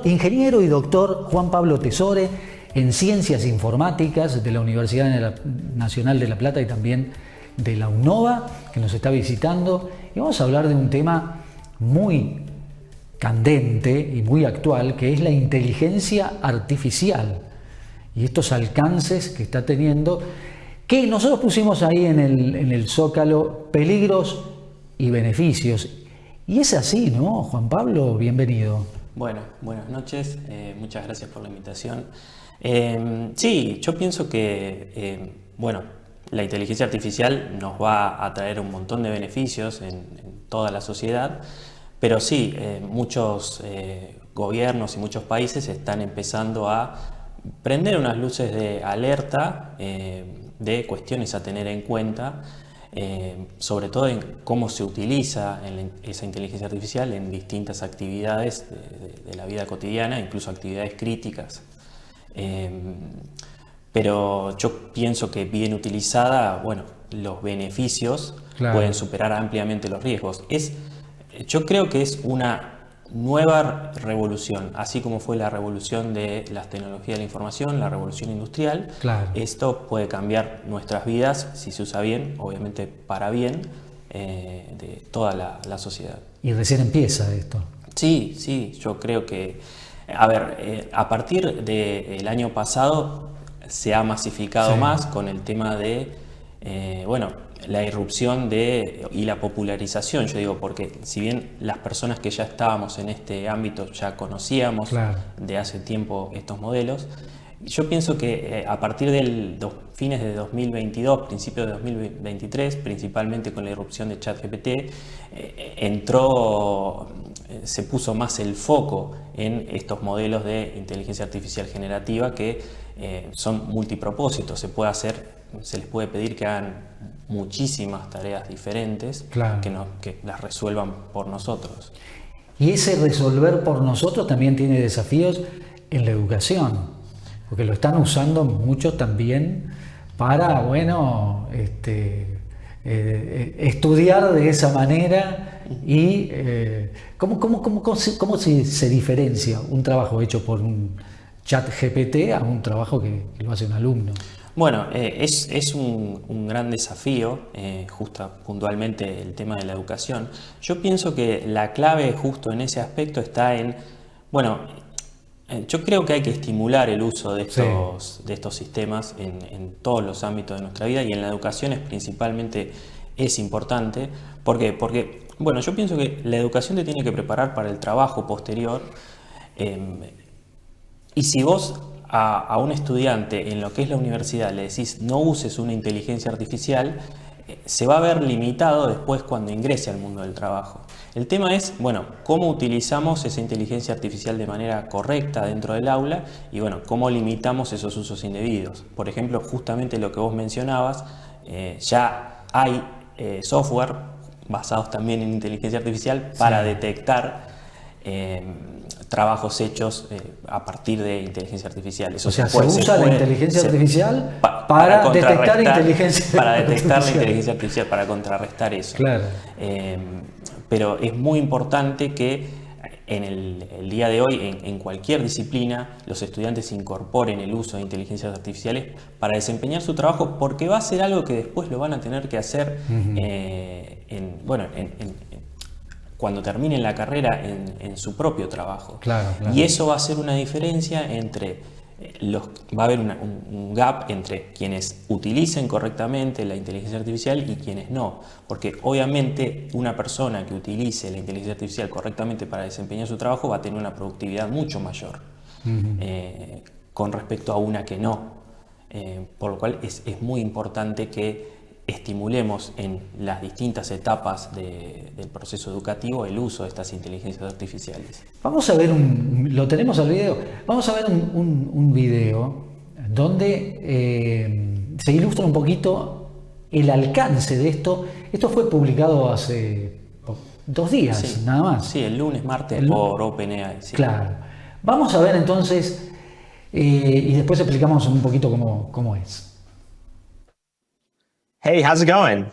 ingeniero y doctor Juan Pablo Tesore en Ciencias Informáticas de la Universidad Nacional de La Plata y también de la UNOVA, que nos está visitando. Y vamos a hablar de un tema muy candente y muy actual, que es la inteligencia artificial y estos alcances que está teniendo, que nosotros pusimos ahí en el Zócalo, peligros y beneficios. Y es así, ¿no, Juan Pablo? Bienvenido. Bueno, buenas noches, muchas gracias por la invitación. Sí, yo pienso que, la inteligencia artificial nos va a traer un montón de beneficios en toda la sociedad, pero sí, muchos gobiernos y muchos países están empezando a prender unas luces de alerta de cuestiones a tener en cuenta, sobre todo en cómo se utiliza esa inteligencia artificial en distintas actividades de la vida cotidiana, incluso actividades críticas. Pero yo pienso que bien utilizada, los beneficios pueden superar ampliamente los riesgos. Yo creo que es una nueva revolución, así como fue la revolución de las tecnologías de la información, la revolución industrial. Claro. Esto puede cambiar nuestras vidas si se usa bien, obviamente para bien, de toda la sociedad. Y recién empieza esto. Sí, yo creo que, a partir del año pasado se ha masificado más con el tema de, la irrupción y la popularización, yo digo, porque si bien las personas que ya estábamos en este ámbito ya conocíamos de hace tiempo estos modelos, yo pienso que a partir de fines de 2022, principios de 2023, principalmente con la irrupción de ChatGPT, se puso más el foco en estos modelos de inteligencia artificial generativa que son multipropósitos. Se les puede pedir que hagan muchísimas tareas diferentes, que las resuelvan por nosotros. Y ese resolver por nosotros también tiene desafíos en la educación, porque lo están usando mucho también para, estudiar de esa manera. Y ¿cómo se diferencia un trabajo hecho por un ChatGPT a un trabajo que lo hace un alumno? Bueno, es un gran desafío, puntualmente el tema de la educación. Yo pienso que la clave justo en ese aspecto está yo creo que hay que estimular el uso de estos sistemas en todos los ámbitos de nuestra vida, y en la educación principalmente es importante. ¿Por qué? Porque, yo pienso que la educación te tiene que preparar para el trabajo posterior, y si vos a un estudiante en lo que es la universidad le decís no uses una inteligencia artificial, se va a ver limitado después cuando ingrese al mundo del trabajo. El tema es, cómo utilizamos esa inteligencia artificial de manera correcta dentro del aula y, cómo limitamos esos usos indebidos. Por ejemplo, justamente lo que vos mencionabas, ya hay software basados también en inteligencia artificial para detectar trabajos hechos a partir de inteligencia artificial. Eso se usa la inteligencia artificial para detectar inteligencia para detectar la inteligencia artificial, para contrarrestar eso. Claro. Pero es muy importante que en el día de hoy, en cualquier disciplina, los estudiantes incorporen el uso de inteligencias artificiales para desempeñar su trabajo, porque va a ser algo que después lo van a tener que hacer cuando terminen la carrera en su propio trabajo. Claro. Y eso va a hacer una diferencia va a haber un gap entre quienes utilicen correctamente la inteligencia artificial y quienes no. Porque obviamente una persona que utilice la inteligencia artificial correctamente para desempeñar su trabajo va a tener una productividad mucho mayor con respecto a una que no. Por lo cual es muy importante que estimulemos en las distintas etapas del proceso educativo el uso de estas inteligencias artificiales. Vamos a ver ¿lo tenemos al video? Vamos a ver un video donde se ilustra un poquito el alcance de esto. Esto fue publicado hace 2 días, nada más. Sí, el lunes, martes, por OpenAI. Sí. Claro. Vamos a ver entonces y después explicamos un poquito cómo es. Hey, how's it going?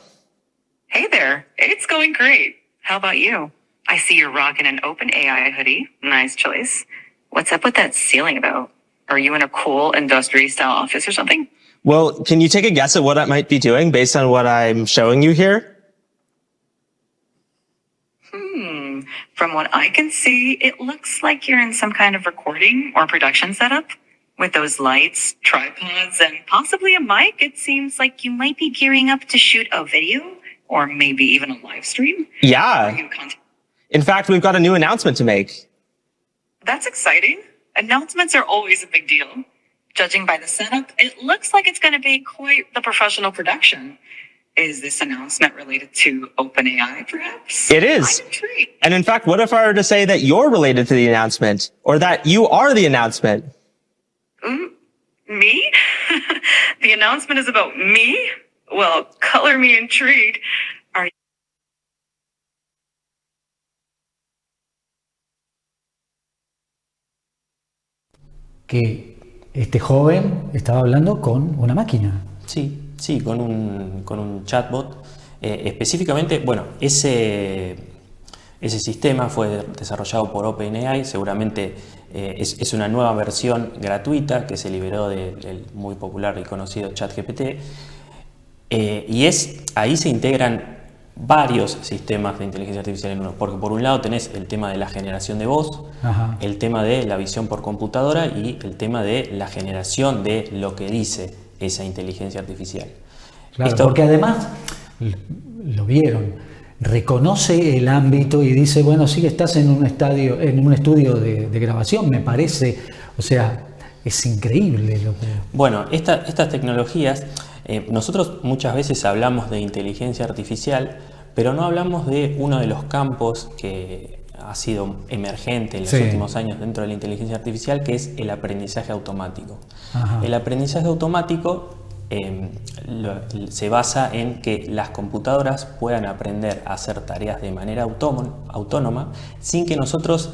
Hey there, it's going great. How about you? I see you're rocking an OpenAI hoodie. Nice choice. What's up with that ceiling, though? Are you in a cool industry-style office or something? Well, can you take a guess at what I might be doing based on what I'm showing you here? From what I can see, it looks like you're in some kind of recording or production setup. With those lights, tripods, and possibly a mic, it seems like you might be gearing up to shoot a video or maybe even a live stream. Are Yeah. you content? In fact, we've got a new announcement to make. That's exciting. Announcements are always a big deal. Judging by the setup, it looks like it's going to be quite the professional production. Is this announcement related to OpenAI, perhaps? It is. I'm intrigued. And in fact, what if I were to say that you're related to the announcement or that you are the announcement? Me? The announcement is about me? Well, color me intrigued. Are Que este joven estaba hablando con una máquina. Sí, sí, con un chatbot. Específicamente, bueno, ese sistema fue desarrollado por OpenAI, seguramente es una nueva versión gratuita que se liberó del muy popular y conocido ChatGPT. Ahí se integran varios sistemas de inteligencia artificial en uno, porque por un lado tenés el tema de la generación de voz, Ajá. el tema de la visión por computadora y el tema de la generación de lo que dice esa inteligencia artificial. Claro, porque además, lo vieron, reconoce el ámbito y dice, bueno, sí que estás en un estudio de grabación, me parece. O sea, es increíble lo que... Bueno, estas tecnologías, nosotros muchas veces hablamos de inteligencia artificial, pero no hablamos de uno de los campos que ha sido emergente en los últimos años dentro de la inteligencia artificial, que es el aprendizaje automático. Ajá. El aprendizaje automático se basa en que las computadoras puedan aprender a hacer tareas de manera autónoma sin que nosotros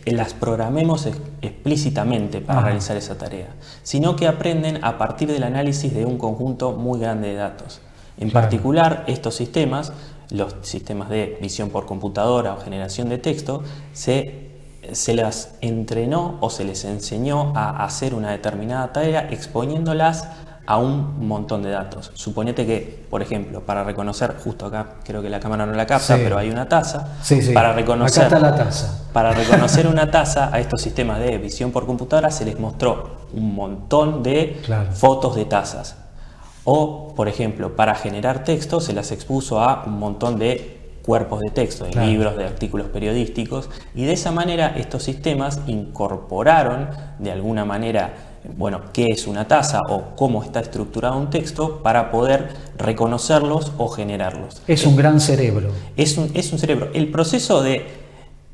las programemos explícitamente para realizar esa tarea, sino que aprenden a partir del análisis de un conjunto muy grande de datos. En particular, estos sistemas, los sistemas de visión por computadora o generación de texto, se las entrenó o se les enseñó a hacer una determinada tarea exponiéndolas a un montón de datos. Suponete que, por ejemplo, para reconocer, justo acá, creo que la cámara no la capta, pero hay una taza. Para reconocer, acá está la taza. Para reconocer una taza, a estos sistemas de visión por computadora se les mostró un montón de fotos de tazas. O, por ejemplo, para generar texto se las expuso a un montón de cuerpos de texto, de libros, de artículos periodísticos, y de esa manera estos sistemas incorporaron de alguna manera, bueno, qué es una taza o cómo está estructurado un texto para poder reconocerlos o generarlos. Es un gran cerebro. Es un cerebro. El proceso de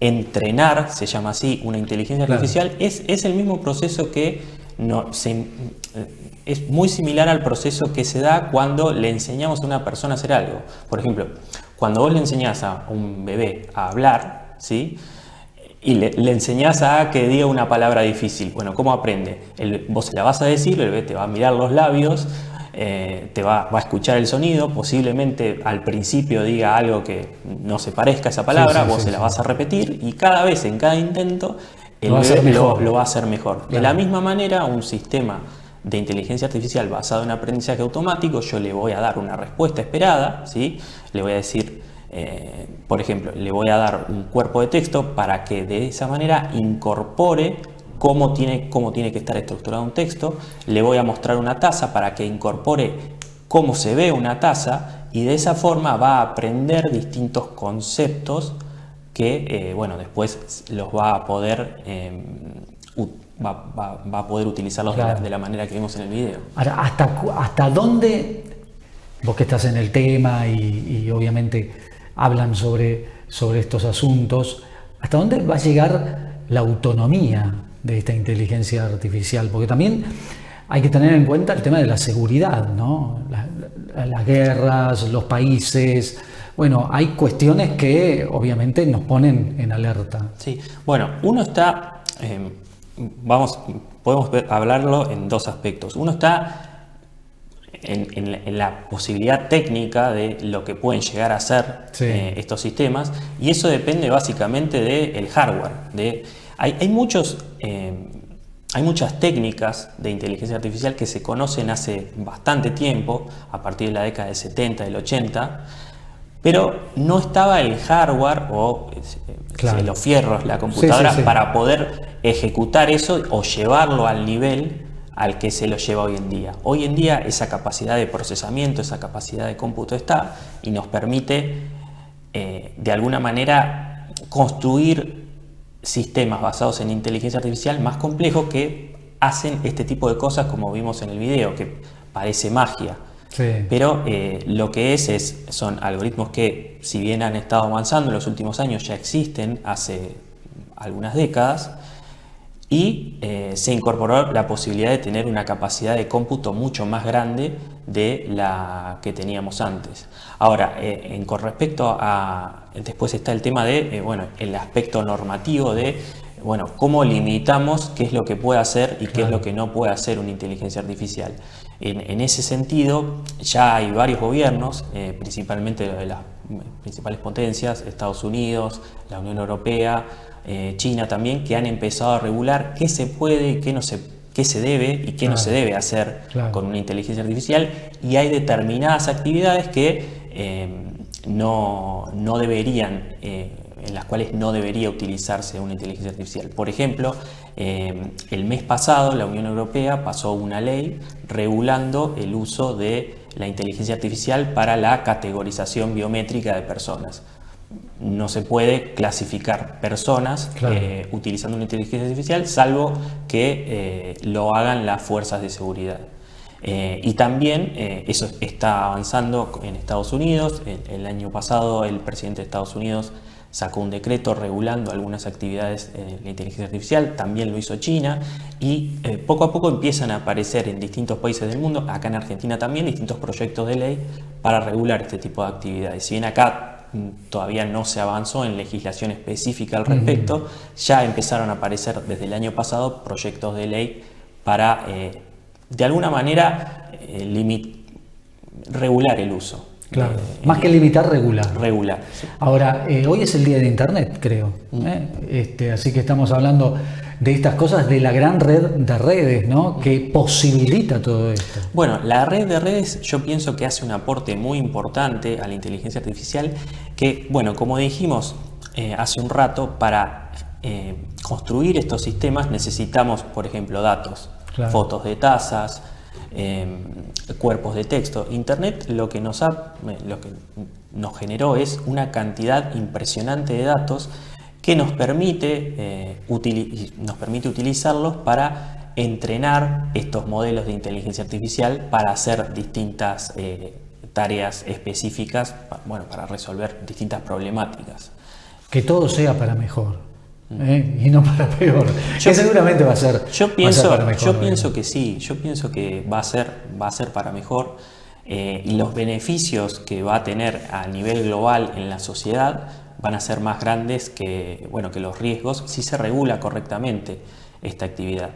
entrenar, se llama así, una inteligencia artificial, es el mismo proceso que es muy similar al proceso que se da cuando le enseñamos a una persona a hacer algo. Por ejemplo, cuando vos le enseñás a un bebé a hablar, ¿sí?, y le enseñás a que diga una palabra difícil, bueno, ¿cómo aprende? Vos se la vas a decir, el bebé te va a mirar los labios, te va a escuchar el sonido, posiblemente al principio diga algo que no se parezca a esa palabra, vos se la vas a repetir y cada vez, en cada intento, el bebé lo va a hacer mejor. De la misma manera, un sistema de inteligencia artificial basado en aprendizaje automático, yo le voy a dar una respuesta esperada, ¿sí? Le voy a decir, por ejemplo, le voy a dar un cuerpo de texto para que de esa manera incorpore cómo tiene que estar estructurado un texto. Le voy a mostrar una taza para que incorpore cómo se ve una taza y de esa forma va a aprender distintos conceptos que, bueno, después los va a poder va a poder utilizarlos de la manera que vimos en el video. Ahora, ¿hasta dónde, vos que estás en el tema y obviamente hablan sobre estos asuntos, hasta dónde va a llegar la autonomía de esta inteligencia artificial? Porque también hay que tener en cuenta el tema de la seguridad, ¿no? Las guerras, los países. Bueno, hay cuestiones que obviamente nos ponen en alerta. Sí, bueno, uno está... podemos hablarlo en dos aspectos. Uno está en la posibilidad técnica de lo que pueden llegar a ser estos sistemas, y eso depende básicamente del hardware. Hay muchas técnicas de inteligencia artificial que se conocen hace bastante tiempo, a partir de la década del 70, del 80, pero no estaba el hardware o los fierros, la computadora, para poder ejecutar eso o llevarlo al nivel al que se lo lleva hoy en día. Hoy en día esa capacidad de procesamiento, esa capacidad de cómputo está y nos permite de alguna manera construir sistemas basados en inteligencia artificial más complejos que hacen este tipo de cosas como vimos en el video, que parece magia. Sí. Pero lo que son algoritmos que, si bien han estado avanzando en los últimos años, ya existen hace algunas décadas, y se incorporó la posibilidad de tener una capacidad de cómputo mucho más grande de la que teníamos antes. Ahora, con respecto a... Después está el tema de, el aspecto normativo de, cómo limitamos qué es lo que puede hacer y qué es lo que no puede hacer una inteligencia artificial. En ese sentido, ya hay varios gobiernos, principalmente de las principales potencias, Estados Unidos, la Unión Europea, China también, que han empezado a regular qué se puede y qué se debe y qué no se debe hacer con una inteligencia artificial, y hay determinadas actividades que no deberían, en las cuales no debería utilizarse una inteligencia artificial. Por ejemplo, el mes pasado la Unión Europea pasó una ley regulando el uso de la inteligencia artificial para la categorización biométrica de personas. No se puede clasificar personas utilizando una inteligencia artificial, salvo que lo hagan las fuerzas de seguridad. Y también eso está avanzando en Estados Unidos. El año pasado el presidente de Estados Unidos sacó un decreto regulando algunas actividades de la inteligencia artificial, también lo hizo China, y poco a poco empiezan a aparecer en distintos países del mundo, acá en Argentina también, distintos proyectos de ley para regular este tipo de actividades. Si bien acá todavía no se avanzó en legislación específica al respecto, ya empezaron a aparecer desde el año pasado proyectos de ley para, de alguna manera, regular el uso. Claro, más que limitar, regular. Regular. Sí. Ahora, hoy es el día de Internet, creo. Así que estamos hablando de estas cosas, de la gran red de redes, ¿no? Que posibilita todo esto. Bueno, la red de redes yo pienso que hace un aporte muy importante a la inteligencia artificial que, como dijimos hace un rato, para construir estos sistemas necesitamos, por ejemplo, datos, fotos de tazas, cuerpos de texto. Internet lo que nos generó es una cantidad impresionante de datos que nos permite utilizarlos para entrenar estos modelos de inteligencia artificial para hacer distintas tareas específicas, para resolver distintas problemáticas. Que todo sea para mejor. Y no para peor. Que seguramente va a ser. Yo pienso que sí. Yo pienso que va a ser para mejor. Y los beneficios que va a tener a nivel global en la sociedad van a ser más grandes que los riesgos si se regula correctamente esta actividad.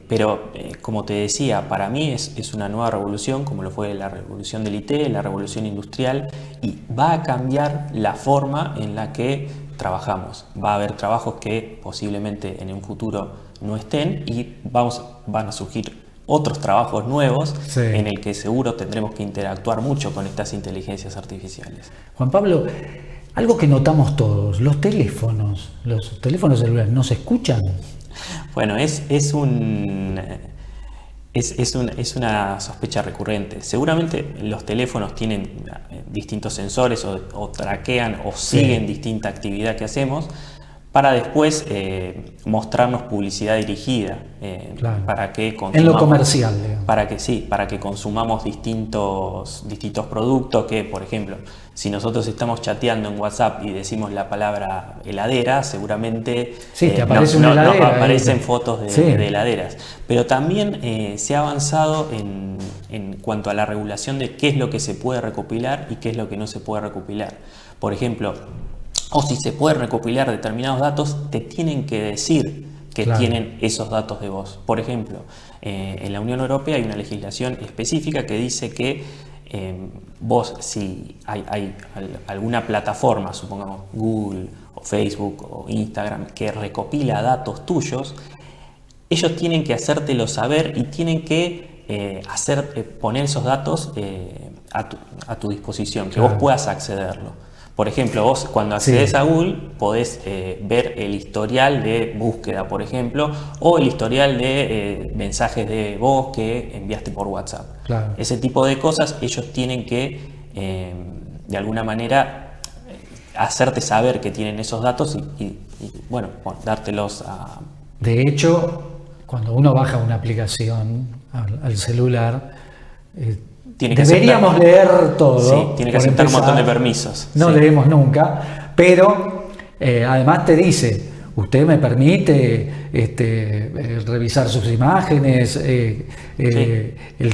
Pero como te decía, para mí es una nueva revolución, como lo fue la revolución del IT, la revolución industrial, y va a cambiar la forma en la que trabajamos. Va a haber trabajos que posiblemente en un futuro no estén y van a surgir otros trabajos nuevos en el que seguro tendremos que interactuar mucho con estas inteligencias artificiales. Juan Pablo, algo que notamos todos, los teléfonos celulares, ¿no se escuchan? Bueno, es una sospecha recurrente. Seguramente los teléfonos tienen distintos sensores o traquean o siguen distinta actividad que hacemos para después mostrarnos publicidad dirigida para que consumamos, en lo comercial, digamos. Para que consumamos distintos productos que, por ejemplo, si nosotros estamos chateando en WhatsApp y decimos la palabra heladera, seguramente te aparece una heladera, nos aparecen fotos de heladeras. Pero también se ha avanzado en cuanto a la regulación de qué es lo que se puede recopilar y qué es lo que no se puede recopilar. Por ejemplo, o si se puede recopilar determinados datos, te tienen que decir que tienen esos datos de vos. Por ejemplo, en la Unión Europea hay una legislación específica que dice que vos, si hay alguna plataforma, supongamos Google o Facebook o Instagram, que recopila datos tuyos, ellos tienen que hacértelo saber y tienen que poner esos datos a tu disposición, que vos puedas accederlo. Por ejemplo, vos cuando accedes a Google podés ver el historial de búsqueda, por ejemplo, o el historial de mensajes de voz que enviaste por WhatsApp. Claro. Ese tipo de cosas ellos tienen que, de alguna manera, hacerte saber que tienen esos datos y bueno, dártelos a... De hecho, cuando uno baja una aplicación al celular, deberíamos leer todo. Sí, tiene que aceptar un montón de permisos. No leemos nunca, pero además te dice, usted me permite revisar sus imágenes, el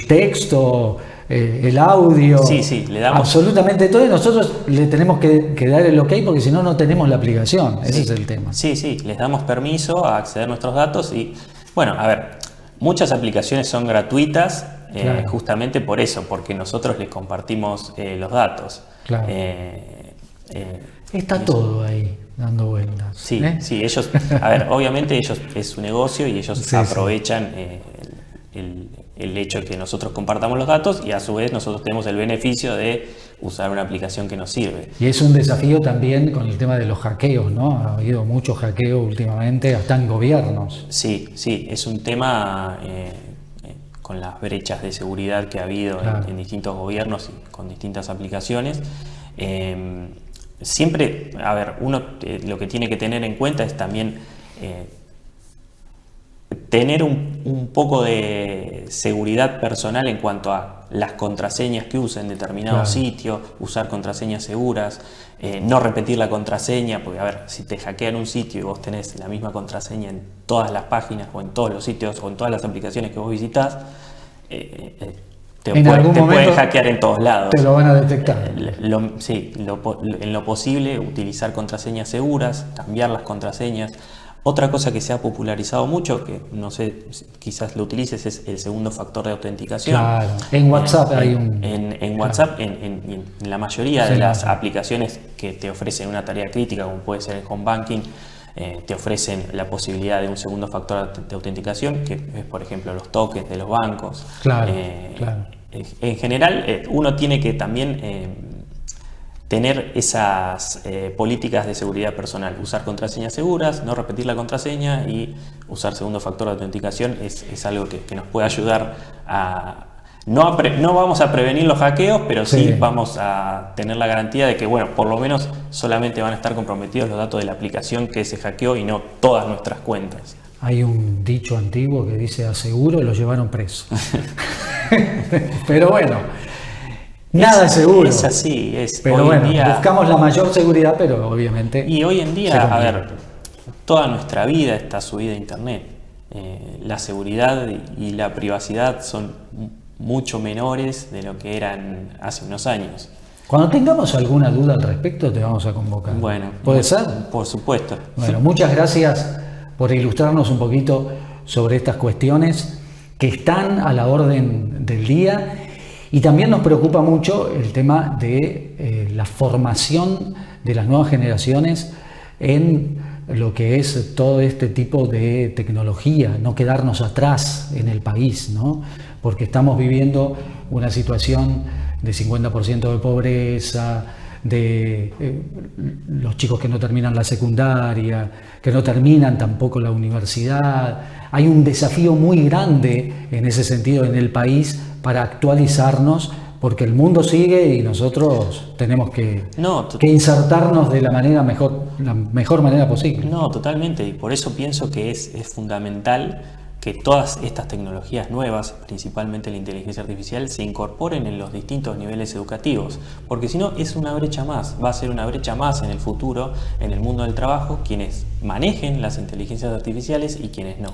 texto, el audio, le damos absolutamente todo, y nosotros le tenemos que dar el ok porque si no, no tenemos la aplicación. Ese es el tema. Sí, les damos permiso a acceder a nuestros datos y, bueno, a ver, muchas aplicaciones son gratuitas. Claro. Justamente por eso, porque nosotros les compartimos los datos. Claro. Está todo ahí dando vueltas. Sí, ellos, a ver, obviamente ellos es su negocio y ellos aprovechan el hecho de que nosotros compartamos los datos y a su vez nosotros tenemos el beneficio de usar una aplicación que nos sirve. Y es un desafío también con el tema de los hackeos, ¿no? Ha habido mucho hackeo últimamente, hasta en gobiernos. Sí, es un tema... con las brechas de seguridad que ha habido en distintos gobiernos y con distintas aplicaciones. Siempre, a ver, uno lo que tiene que tener en cuenta es también tener un poco de seguridad personal en cuanto a las contraseñas que usa en determinado sitio, usar contraseñas seguras, no repetir la contraseña, porque a ver, si te hackean un sitio y vos tenés la misma contraseña en todas las páginas o en todos los sitios o en todas las aplicaciones que vos visitás, te pueden hackear en todos lados. Te lo van a detectar. En lo posible, utilizar contraseñas seguras, cambiar las contraseñas. Otra cosa que se ha popularizado mucho, que no sé, quizás lo utilices, es el segundo factor de autenticación. Claro, en WhatsApp hay un... En WhatsApp, en la mayoría de las aplicaciones que te ofrecen una tarea crítica, como puede ser el Home Banking, te ofrecen la posibilidad de un segundo factor de autenticación, que es, por ejemplo, los tokens de los bancos. Claro. En general, uno tiene que también... tener esas políticas de seguridad personal, usar contraseñas seguras, no repetir la contraseña y usar segundo factor de autenticación es algo que nos puede ayudar a... No vamos a prevenir los hackeos, pero sí vamos a tener la garantía de que, bueno, por lo menos solamente van a estar comprometidos los datos de la aplicación que se hackeó y no todas nuestras cuentas. Hay un dicho antiguo que dice, a seguro lo llevaron preso. Pero bueno... Nada es seguro. Es así, pero hoy bueno, en día, buscamos la mayor seguridad, pero obviamente... Y hoy en día, a ver, toda nuestra vida está subida a Internet. La seguridad y la privacidad son mucho menores de lo que eran hace unos años. Cuando tengamos alguna duda al respecto, te vamos a convocar. Bueno, ¿puede ser? Por supuesto. Bueno, muchas gracias por ilustrarnos un poquito sobre estas cuestiones que están a la orden del día. Y también nos preocupa mucho el tema de la formación de las nuevas generaciones en lo que es todo este tipo de tecnología, no quedarnos atrás en el país, ¿no? Porque estamos viviendo una situación de 50% de pobreza, de los chicos que no terminan la secundaria, que no terminan tampoco la universidad. Hay un desafío muy grande en ese sentido en el país para actualizarnos, porque el mundo sigue y nosotros tenemos que insertarnos de la mejor manera posible. No, totalmente, y por eso pienso que es fundamental que todas estas tecnologías nuevas, principalmente la inteligencia artificial, se incorporen en los distintos niveles educativos, porque si no es una brecha más, va a ser una brecha más en el futuro, en el mundo del trabajo, quienes manejen las inteligencias artificiales y quienes no.